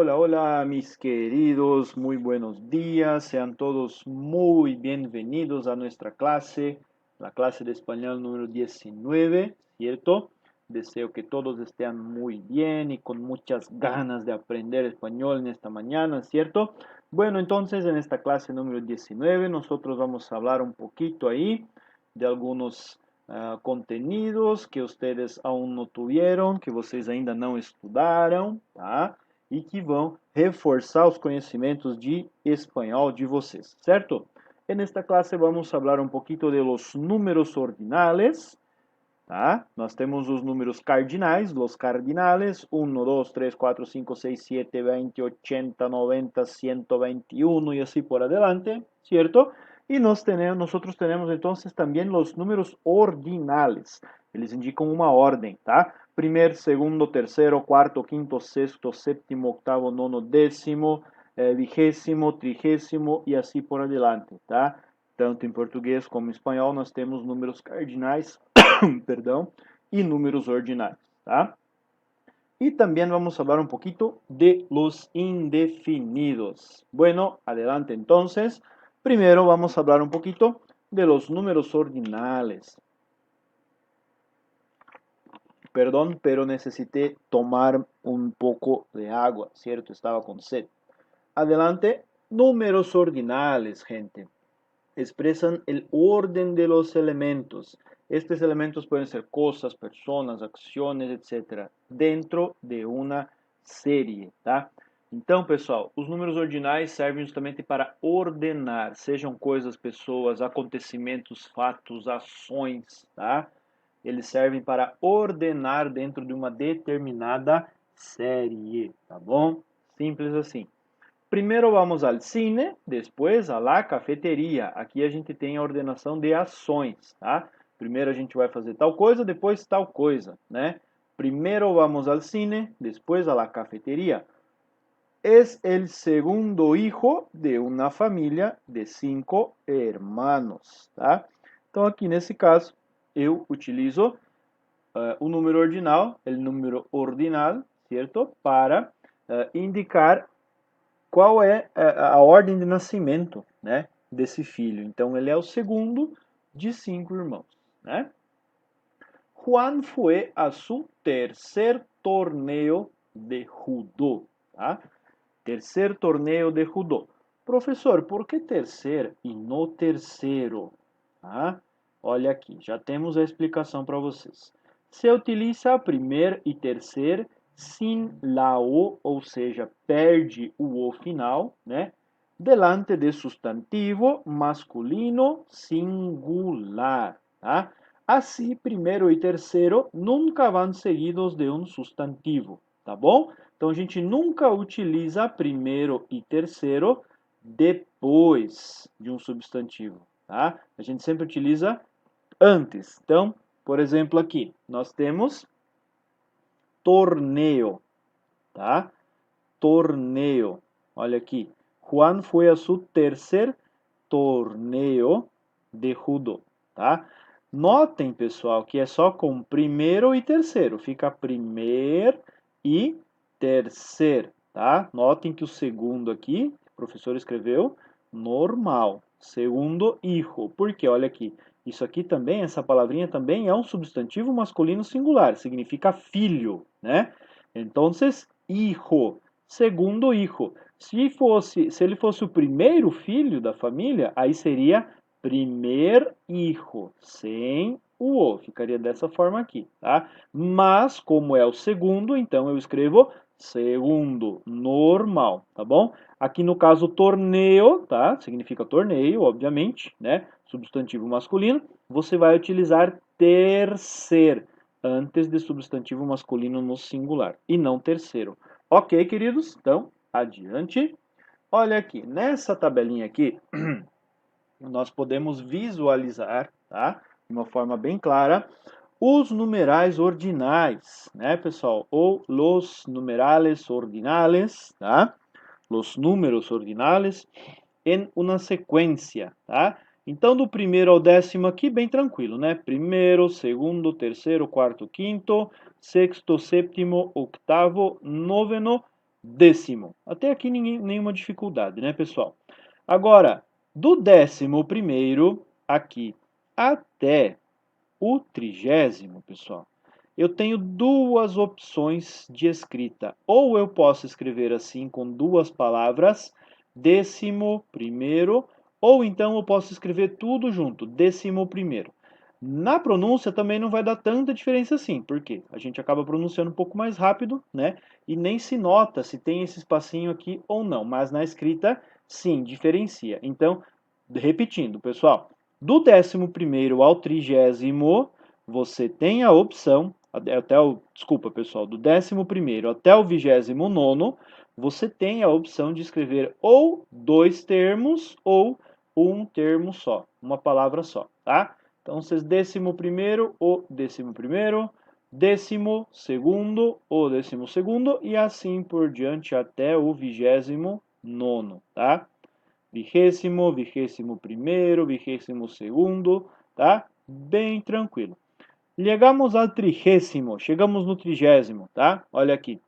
Hola, hola, mis queridos, muy buenos días. Sean todos muy bienvenidos a nuestra clase, la clase de español número 19, ¿cierto? Deseo que todos estén muy bien y con muchas ganas de aprender español en esta mañana, ¿cierto? Bueno, entonces en esta clase número 19 nosotros vamos a hablar un poquito ahí de algunos contenidos que ustedes aún não tuvieron, que vocês ainda não estudaram, tá? E que vão reforçar os conhecimentos de espanhol de vocês, certo? En esta clase vamos a hablar un poquito de los números ordinales, tá? Nós temos os números cardinais, los cardinales, 1, 2, 3, 4, 5, 6, 7, 20, 80, 90, 121 y así por adelante, ¿cierto? Y nosotros tenemos entonces también los números ordinales. Eles indicam uma ordem, tá? Primeiro, segundo, terceiro, quarto, quinto, sexto, sétimo, octavo, nono, décimo, vigésimo, trigésimo e assim por adiante, tá? Tanto em português como em espanhol nós temos números cardinais, perdão, y números ordinales, ¿tá? Y también vamos a hablar un poquito de los indefinidos. Bueno, adelante entonces. Primero vamos a hablar un poquito de los números ordinales. Perdón, pero necesité tomar un poco de agua, ¿cierto? Estaba con sed. Adelante, números ordinales, gente. Expresan el orden de los elementos. Estes elementos pueden ser cosas, personas, acciones, etc. Dentro de uma série, tá? Então, pessoal, os números ordinais servem justamente para ordenar, sejam coisas, pessoas, acontecimentos, fatos, ações, tá? Eles servem para ordenar dentro de uma determinada série, tá bom? Simples assim. Primeiro vamos ao cine, depois a la cafeteria. Aqui a gente tem a ordenação de ações, tá? Primeiro a gente vai fazer tal coisa, depois tal coisa, né? Primeiro vamos ao cine, depois a la cafeteria. Es el segundo hijo de una familia de 5 hermanos, tá? Então aqui nesse caso eu utilizo o número ordinal, o número ordinal, certo? Para indicar qual é a ordem de nascimento, né, desse filho. Então, ele é o segundo de 5 irmãos, né? Juan foi a su tercer torneo de judô, tá? Tercer torneo de judô. Professor, por que terceiro e no terceiro? Tá? Olha aqui, já temos a explicação para vocês. Se utiliza primeiro e terceiro sin la O, ou seja, perde o O final, né? Delante de substantivo masculino singular, tá? Assim, primeiro e terceiro nunca vão seguidos de um substantivo, tá bom? Então, a gente nunca utiliza primeiro e terceiro depois de um substantivo, tá? A gente sempre utiliza antes. Então, por exemplo, aqui, nós temos torneio, tá? Torneio. Olha aqui. Juan foi a seu terceiro torneio de judô, tá? Notem, pessoal, que é só com primeiro e terceiro. Fica primeiro e terceiro, tá? Notem que o segundo aqui, o professor escreveu normal. Segundo, hijo. Por quê? Olha aqui. Isso aqui também, essa palavrinha também é um substantivo masculino singular. Significa filho, né? Então, hijo. Segundo hijo. Se ele fosse o primeiro filho da família, aí seria primeiro hijo, sem o O. Ficaria dessa forma aqui, tá? Mas, como é o segundo, então eu escrevo segundo, normal, tá bom? Aqui no caso, torneio, tá? Significa torneio, obviamente, né? Substantivo masculino. Você vai utilizar terceiro antes de substantivo masculino no singular e não terceiro. Ok, queridos? Então, adiante. Olha aqui, nessa tabelinha aqui, nós podemos visualizar, tá? De uma forma bem clara, os numerais ordinais, né, pessoal? Ou los numerales ordinales, tá? Los números ordinales em uma sequência, tá? Então, do primeiro ao décimo aqui, bem tranquilo, né? Primeiro, segundo, terceiro, quarto, quinto, sexto, sétimo, octavo, noveno, décimo. Até aqui nenhuma dificuldade, né, pessoal? Agora, do 11º aqui até o 30º, pessoal, eu tenho duas opções de escrita. Ou eu posso escrever assim com duas palavras, 11º, ou então eu posso escrever tudo junto, 11º. Na pronúncia também não vai dar tanta diferença assim, porque a gente acaba pronunciando um pouco mais rápido, né? E nem se nota se tem esse espacinho aqui ou não, mas na escrita, sim, diferencia. Então, repetindo, pessoal, do 11º ao 30º, você tem a opção, desculpa, pessoal, do 11º até o 29º, você tem a opção de escrever ou dois termos ou um termo só, uma palavra só, tá? Então, vocês 11º, o 11º, 12º, o 12º e assim por diante até o 29º, tá? 20º, 21º, 22º, tá? Bem tranquilo. Chegamos ao 30º, chegamos no 30º, tá? Olha aqui.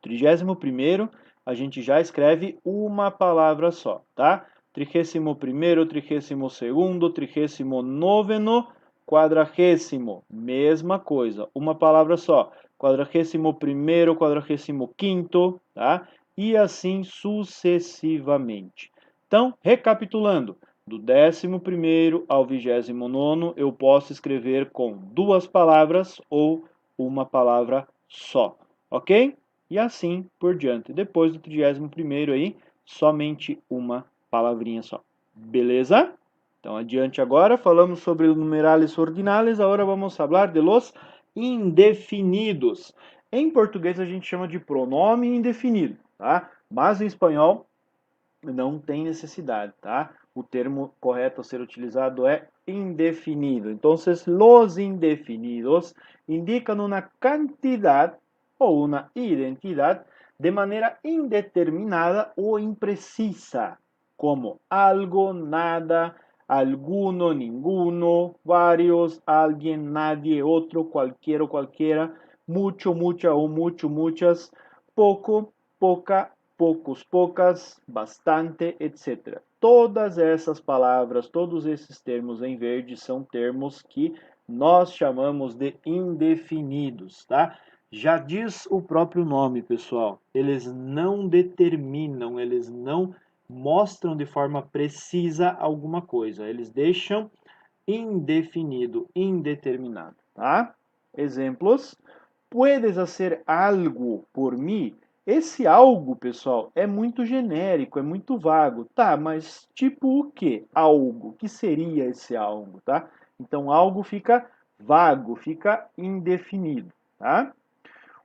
31º, a gente já escreve uma palavra só, tá? 31º, 32º, 39º, 40º, mesma coisa, uma palavra só. 41º, 45º, tá? E assim sucessivamente. Então, recapitulando, do 11º ao 29º, eu posso escrever com duas palavras ou uma palavra só, ok? E assim por diante. Depois do 31º aí, somente uma palavrinha só. Beleza? Então, adiante agora, falamos sobre os numerales ordinales, agora vamos falar de los indefinidos. Em português a gente chama de pronome indefinido, tá? Mas em espanhol não tem necessidade, tá? O termo correto a ser utilizado é indefinido. Então, los indefinidos indicam uma quantidade ou uma identidade de maneira indeterminada ou imprecisa, como algo, nada, alguno, ninguno, varios, alguien, nadie, otro, cualquiera o cualquiera, mucho, mucha o mucho, muchas, poco, poca, poucos, poucas, bastante, etc. Todas essas palavras, todos esses termos em verde são termos que nós chamamos de indefinidos, tá? Já diz o próprio nome, pessoal. Eles não determinam, eles não mostram de forma precisa alguma coisa. Eles deixam indefinido, indeterminado, tá? Exemplos. Puedes hacer algo por mim? Esse algo, pessoal, é muito genérico, é muito vago. Tá, mas tipo o que? Algo. O que seria esse algo, tá? Então, algo fica vago, fica indefinido, tá?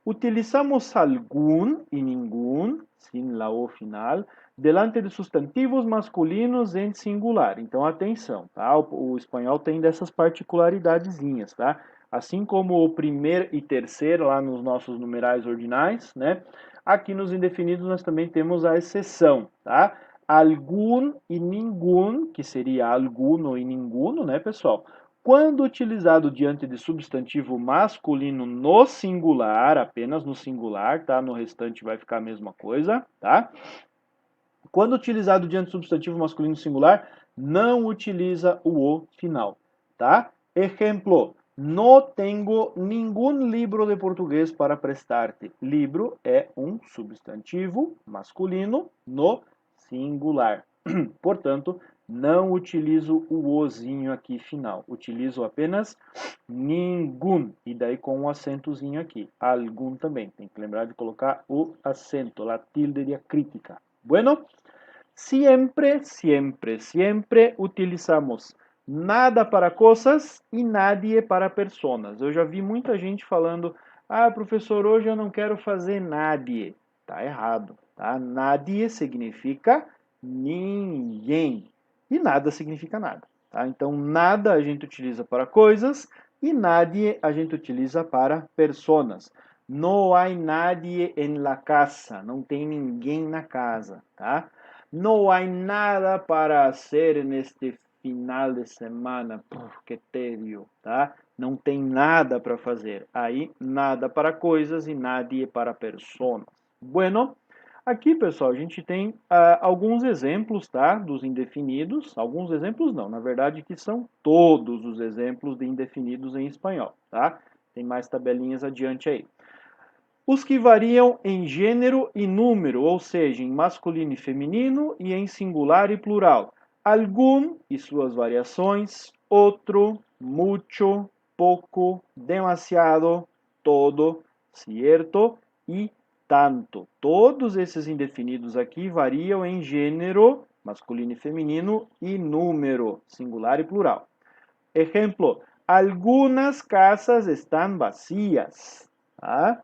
Utilizamos algún y ningún, sin la O final, delante de substantivos masculinos em singular. Então, atenção, tá? O espanhol tem dessas particularidadezinhas, tá? Assim como o primeiro e terceiro lá nos nossos numerais ordinais, né? Aqui nos indefinidos nós também temos a exceção, tá? Algum e ninguém, que seria alguno e ninguno, né, pessoal? Quando utilizado diante de substantivo masculino no singular, apenas no singular, tá? No restante vai ficar a mesma coisa, tá? Quando utilizado diante de substantivo masculino singular, não utiliza o final, tá? Exemplo, não tenho nenhum livro de português para prestar-te. Livro é um substantivo masculino no singular. Portanto, não utilizo o ozinho aqui final. Utilizo apenas nenhum. E daí com um acentozinho aqui. Algum também. Tem que lembrar de colocar o acento, a tilde diacrítica. Bueno, siempre, siempre, siempre utilizamos nada para coisas e nadie para personas. Eu já vi muita gente falando, ah, professor, hoje eu não quero fazer nadie. Tá errado, tá? Nadie significa ninguém. E nada significa nada, tá? Então, nada a gente utiliza para coisas e nadie a gente utiliza para personas. No hay nadie en la casa. Não tem ninguém na casa, tá? No hay nada para hacer neste final de semana. Que tédio, tá? Não tem nada para fazer. Aí, nada para coisas e nadie para personas. Bueno, Aqui, pessoal, a gente tem alguns exemplos, tá, dos indefinidos. Alguns exemplos não, na verdade que são todos os exemplos de indefinidos em espanhol, tá? Tem mais tabelinhas adiante aí. Os que variam em gênero e número, ou seja, em masculino e feminino e em singular e plural. Algum e suas variações, outro, mucho, pouco, demasiado, todo, cierto e tanto. Todos esses indefinidos aqui variam em gênero, masculino e feminino, e número, singular e plural. Exemplo, algunas casas están vacías. ¿Ah?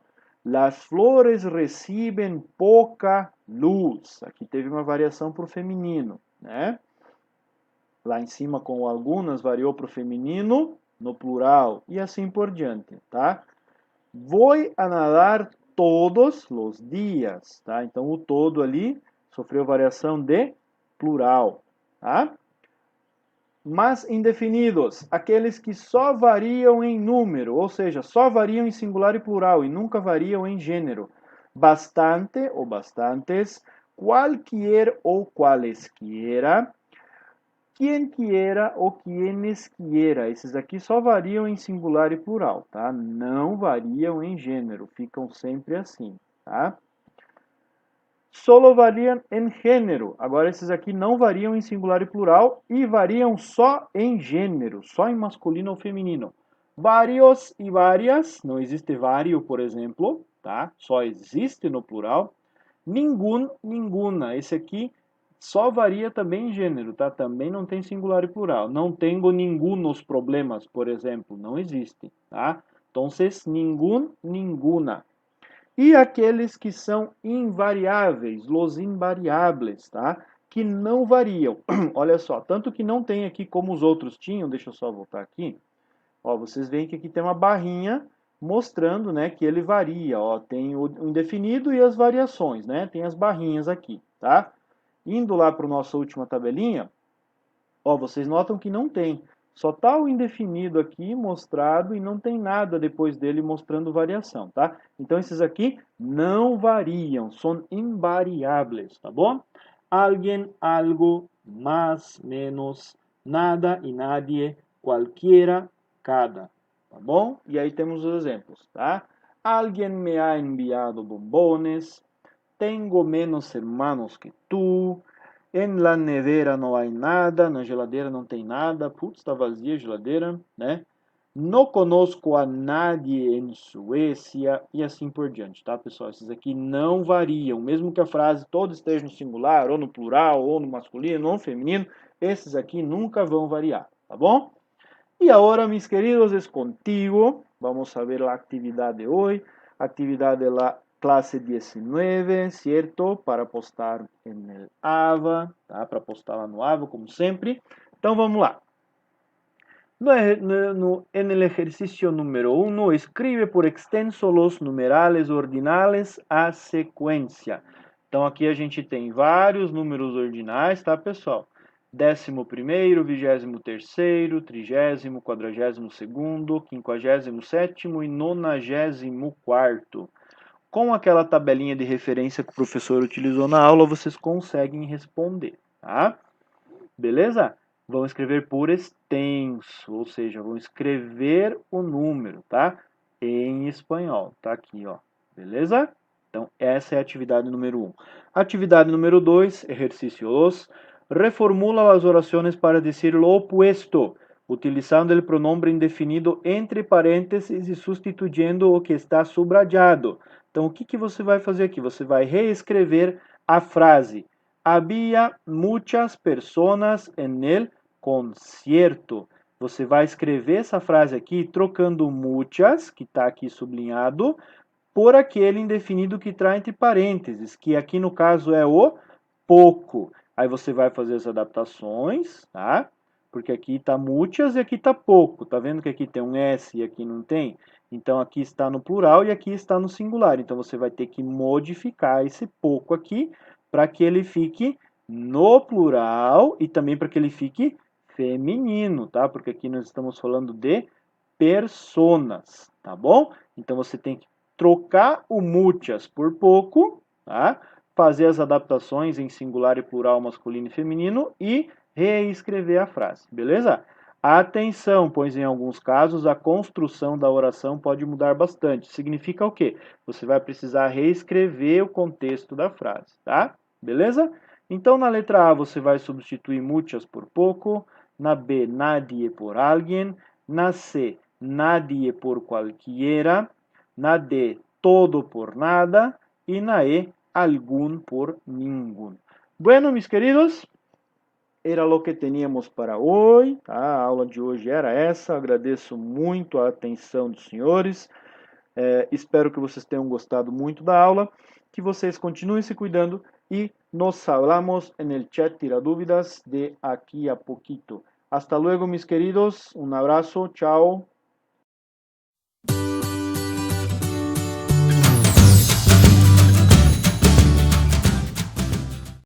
Las flores reciben pouca luz. Aqui teve uma variação para o feminino, né? Lá em cima, com algumas, variou para o feminino, no plural, e assim por diante, tá? Voy a nadar todos los días, tá? Então, o todo ali sofreu variação de plural, tá? Mas indefinidos, aqueles que só variam em número, ou seja, só variam em singular e plural e nunca variam em gênero. Bastante ou bastantes, cualquier ou cualesquiera, quien quiera ou quienes quiera. Esses aqui só variam em singular e plural, tá? Não variam em gênero, ficam sempre assim, tá? Solo variam em gênero. Agora, esses aqui não variam em singular e plural e variam só em gênero, só em masculino ou feminino. Varios e varias, não existe vario, por exemplo, tá? Só existe no plural. Ninguém, ninguna. Esse aqui só varia também em gênero, tá? Também não tem singular e plural. Não tenho ningunos problemas, por exemplo, não existe, tá? Então, ninguém, ninguna. E aqueles que são invariáveis, los invariables, tá? Que não variam. Olha só, tanto que não tem aqui como os outros tinham, deixa eu só voltar aqui. Ó, vocês veem que aqui tem uma barrinha mostrando, né, que ele varia, ó, tem o indefinido e as variações, né? Tem as barrinhas aqui, tá? Indo lá para a nossa última tabelinha, ó, vocês notam que não tem. Só está o indefinido aqui mostrado e não tem nada depois dele mostrando variação, tá? Então esses aqui não variam, são invariáveis, tá bom? Alguien, algo, más, menos, nada e nadie, cualquiera, cada, tá bom? E aí temos os exemplos, tá? Alguien me ha enviado bombones, tengo menos hermanos que tú, en la nevera não há nada, na geladeira não tem nada, putz, está vazia a geladeira, né? Não conosco a nadie em Suécia e assim por diante, tá, pessoal? Esses aqui não variam, mesmo que a frase toda esteja no singular, ou no plural, ou no masculino, ou no feminino, esses aqui nunca vão variar, tá bom? E agora, mis queridos, es contigo. Vamos a ver a atividade de hoje. Atividade de la clase 19, ¿cierto? Para postar en el AVA, tá? Para postar lá no AVA, como sempre. Então, vamos lá. En el ejercicio número 1, escribe por extenso los numerales ordinales a sequência. Então, aqui a gente tem vários números ordinais, tá, pessoal? 11º, 23º, 30º, 42º, 57º e 94º. Com aquela tabelinha de referência que o professor utilizou na aula, vocês conseguem responder, tá? Beleza? Vão escrever por extenso, ou seja, vão escrever o número, tá? Em espanhol, tá aqui, ó. Beleza? Então, essa é a atividade número 1. Atividade número 2, exercício 2. Reformula as orações para dizer lo opuesto, utilizando o pronome indefinido entre parênteses e substituindo o que está subrayado. Então, o que você vai fazer aqui? Você vai reescrever a frase. Havia muitas personas en el concierto. Você vai escrever essa frase aqui trocando muitas, que está aqui sublinhado, por aquele indefinido que está entre parênteses, que aqui no caso é o pouco. Aí você vai fazer as adaptações, tá? Porque aqui está muitas e aqui está pouco. Tá vendo que aqui tem um S e aqui não tem? Então aqui está no plural e aqui está no singular. Então você vai ter que modificar esse pouco aqui para que ele fique no plural e também para que ele fique feminino, tá? Porque aqui nós estamos falando de personas, tá bom? Então você tem que trocar o muitas por pouco, tá? fazer as adaptações em singular e plural, masculino e feminino e reescrever a frase, beleza? Atenção, pois em alguns casos a construção da oração pode mudar bastante. Significa o quê? Você vai precisar reescrever o contexto da frase, tá? Beleza? Então na letra A você vai substituir muchas por pouco, na B nadie por alguien, na C nadie por cualquiera, na D todo por nada e na E algún por ningún. Bueno, mis queridos, era o que teníamos para hoje. Tá? A aula de hoje era essa. Agradeço muito a atenção dos senhores. Espero que vocês tenham gostado muito da aula. Que vocês continuem se cuidando e nos hablamos en el chat Tira Dúvidas de aquí a poquito. Hasta luego, mis queridos. Un abrazo. Chao.